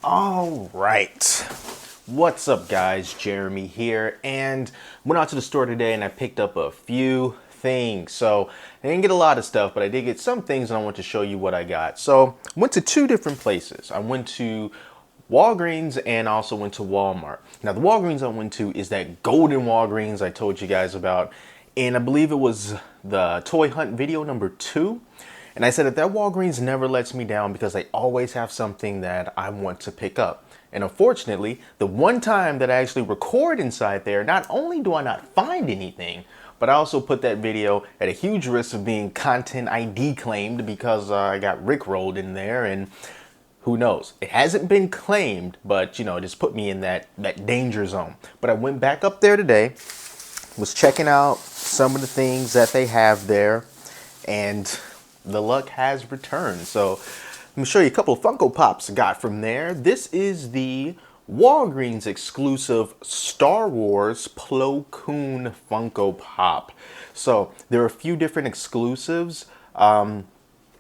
All right. What's up, guys? Jeremy here, and went out to the store today and I picked up a few things. So I didn't get a lot of stuff, but I did get some things, and I want to show you what I got. So I went to two different places. I went to Walgreens and also went to Walmart. Now the Walgreens I went to is that golden Walgreens I told you guys about, and I believe it was the toy hunt video number 2. And I said that Walgreens never lets me down because they always have something that I want to pick up. And unfortunately, the one time that I actually record inside there, not only do I not find anything, but I also put that video at a huge risk of being content ID claimed because I got rickrolled in there, and who knows? It hasn't been claimed, but it just put me in that danger zone. But I went back up there today, was checking out some of the things that they have there, and the luck has returned. So let me show you a couple of Funko Pops I got from there. This is the Walgreens Exclusive Star Wars Plo Koon Funko Pop. So there are a few different exclusives.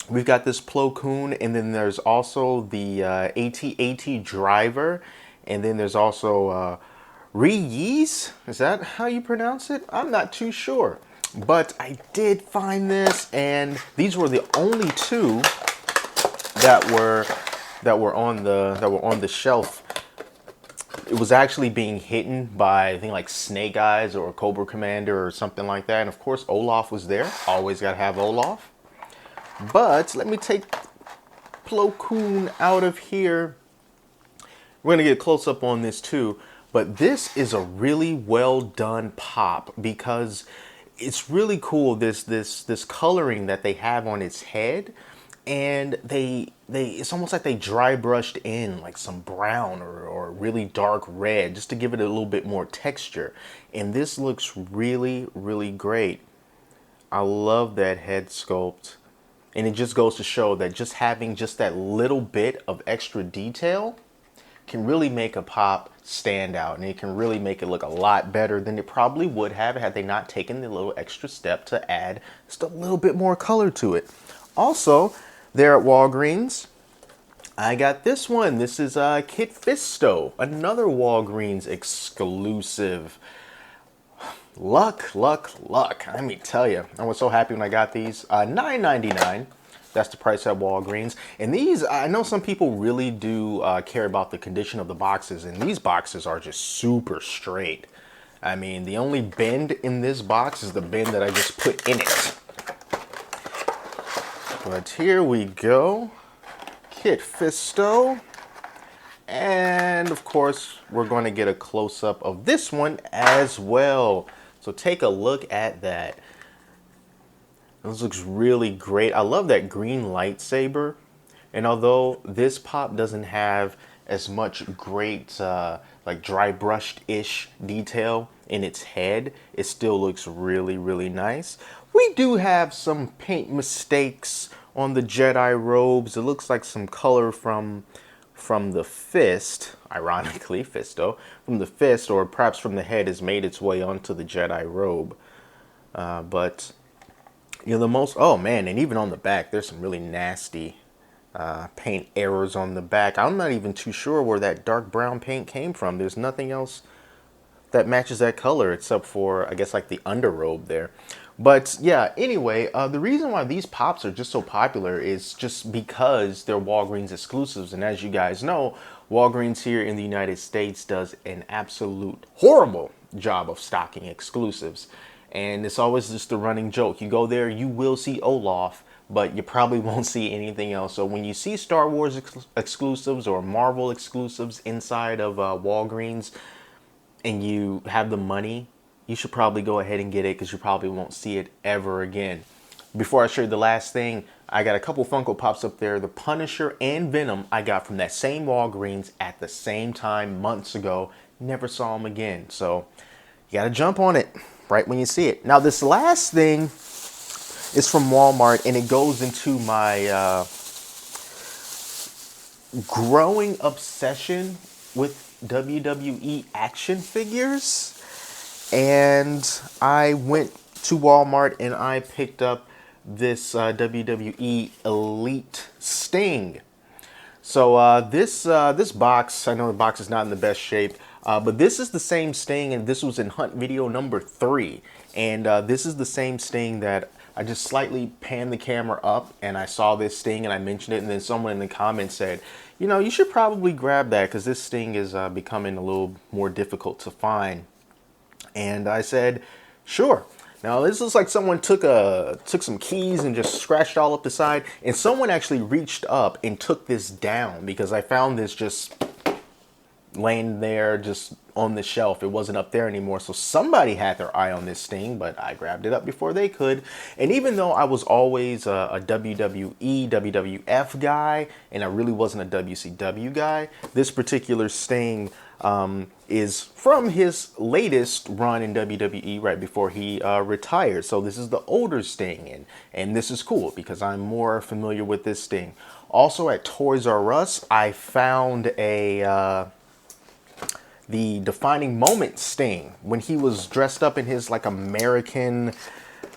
We've got this Plo Koon, and then there's also the AT-AT driver, and then there's also Reese. Is that how you pronounce it? I'm not too sure. But I did find this, and these were the only two that were on the shelf. It was actually being hidden by, I think, like Snake Eyes or Cobra Commander or something like that. And of course, Olaf was there. Always gotta have Olaf. But let me take Plo Koon out of here. We're gonna get a close up on this too. But this is a really well done pop because it's really cool, this coloring that they have on its head, and it's almost like they dry brushed in like some brown or really dark red just to give it a little bit more texture. And this looks really, really great. I love that head sculpt, and it just goes to show that just having just that little bit of extra detail can really make a pop stand out, and it can really make it look a lot better than it probably would have had they not taken the little extra step to add just a little bit more color to it. Also, there at Walgreens, I got this one. This is Kit Fisto, another Walgreens exclusive. Luck, luck, luck. Let me tell you, I was so happy when I got these. $9.99. That's the price at Walgreens. And these, I know some people really do care about the condition of the boxes, and these boxes are just super straight. I mean, the only bend in this box is the bend that I just put in it. But here we go. Kit Fisto. And of course, we're going to get a close-up of this one as well. So take a look at that. This looks really great. I love that green lightsaber. And although this pop doesn't have as much great like dry brushed-ish detail in its head, it still looks really, really nice. We do have some paint mistakes on the Jedi robes. It looks like some color from the fist, ironically, Fisto, from the fist, or perhaps from the head, has made its way onto the Jedi robe. But oh man, and even on the back, there's some really nasty paint errors on the back. I'm not even too sure where that dark brown paint came from. There's nothing else that matches that color except for, I guess, like the underrobe there. But yeah, anyway, the reason why these pops are just so popular is just because they're Walgreens exclusives. And as you guys know, Walgreens here in the United States does an absolute horrible job of stocking exclusives. And it's always just a running joke. You go there, you will see Olaf, but you probably won't see anything else. So when you see Star Wars exclusives or Marvel exclusives inside of Walgreens and you have the money, you should probably go ahead and get it because you probably won't see it ever again. Before I show you the last thing, I got a couple Funko Pops up there. The Punisher and Venom I got from that same Walgreens at the same time months ago. Never saw them again. So you got to jump on it right when you see it. Now, this last thing is from Walmart, and it goes into my growing obsession with WWE action figures. And I went to Walmart and I picked up this WWE Elite Sting. So this box, I know the box is not in the best shape, but this is the same Sting, and this was in hunt video number 3. And this is the same Sting that I just slightly panned the camera up, and I saw this Sting, and I mentioned it, and then someone in the comments said, you know, you should probably grab that because this Sting is becoming a little more difficult to find. And I said, sure. Now this looks like someone took some keys and just scratched all up the side, and someone actually reached up and took this down because I found this just laying there just on the shelf. It wasn't up there anymore. So somebody had their eye on this Sting, but I grabbed it up before they could. And even though I was always a WWE, WWF guy, and I really wasn't a WCW guy, this particular Sting is from his latest run in WWE right before he retired. So this is the older Sting, and this is cool because I'm more familiar with this Sting. Also at Toys R Us, I found the defining moment Sting when he was dressed up in his like American,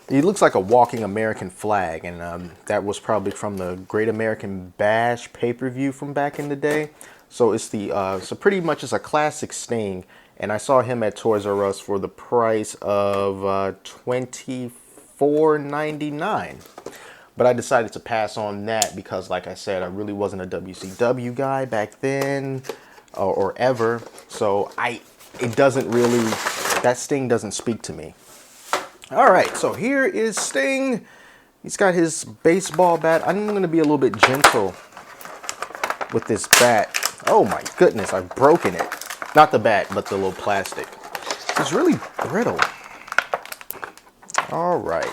he looks like a walking American flag, and that was probably from the Great American Bash pay-per-view from back in the day. So it's so pretty much it's a classic Sting, and I saw him at Toys R Us for the price of $24.99. But I decided to pass on that because, like I said, I really wasn't a WCW guy back then or ever. So that Sting doesn't speak to me. All right, so here is Sting. He's got his baseball bat. I'm going to be a little bit gentle with this bat. Oh my goodness, I've broken it. Not the bat, but the little plastic. It's really brittle. All right.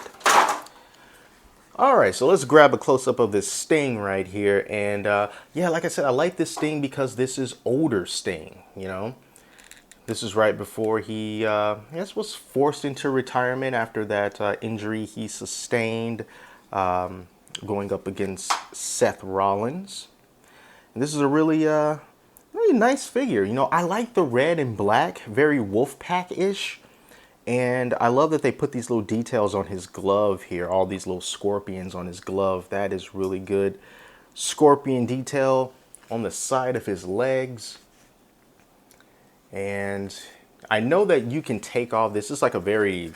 All right, so let's grab a close-up of this Sting right here. And yeah, like I said, I like this Sting because this is older Sting, you know. This is right before he, I guess, was forced into retirement after that injury he sustained going up against Seth Rollins. And this is a really nice figure. You know, I like the red and black, very Wolfpack-ish. And I love that they put these little details on his glove here, all these little scorpions on his glove. That is really good. Scorpion detail on the side of his legs. And I know that you can take off, this is a very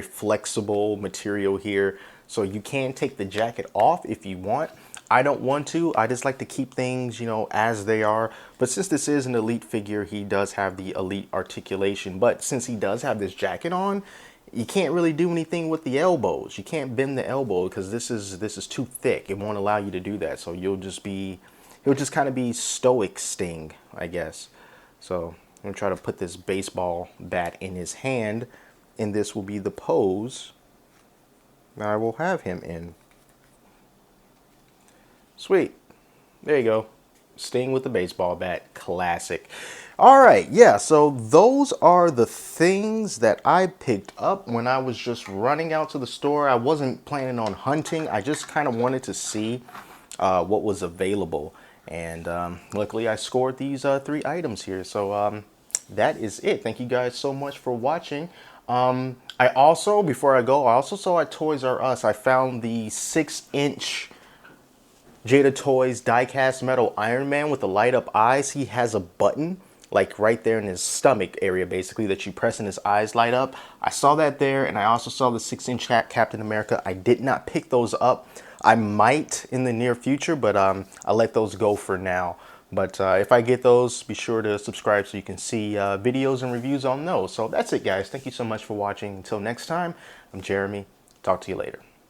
flexible material here. So you can take the jacket off if you want. I don't want to. I just like to keep things, you know, as they are. But since this is an elite figure, he does have the elite articulation. But since he does have this jacket on, you can't really do anything with the elbows. You can't bend the elbow because this is too thick. It won't allow you to do that. So he'll just kind of be stoic Sting, I guess. So I'm going to try to put this baseball bat in his hand, and this will be the pose that I will have him in. Sweet. There you go. Sting with the baseball bat. Classic. All right. Yeah. So those are the things that I picked up when I was just running out to the store. I wasn't planning on hunting. I just kind of wanted to see what was available. And luckily I scored these 3 items here. So that is it. Thank you guys so much for watching. I also, before I go, I also saw at Toys R Us, I found the 6-inch Jada Toys die-cast metal Iron Man with the light-up eyes. He has a button, like right there in his stomach area, basically, that you press and his eyes light up. I saw that there, and I also saw the 6-inch Captain America. I did not pick those up. I might in the near future, but I'll let those go for now. But if I get those, be sure to subscribe so you can see videos and reviews on those. So that's it, guys. Thank you so much for watching. Until next time, I'm Jeremy. Talk to you later.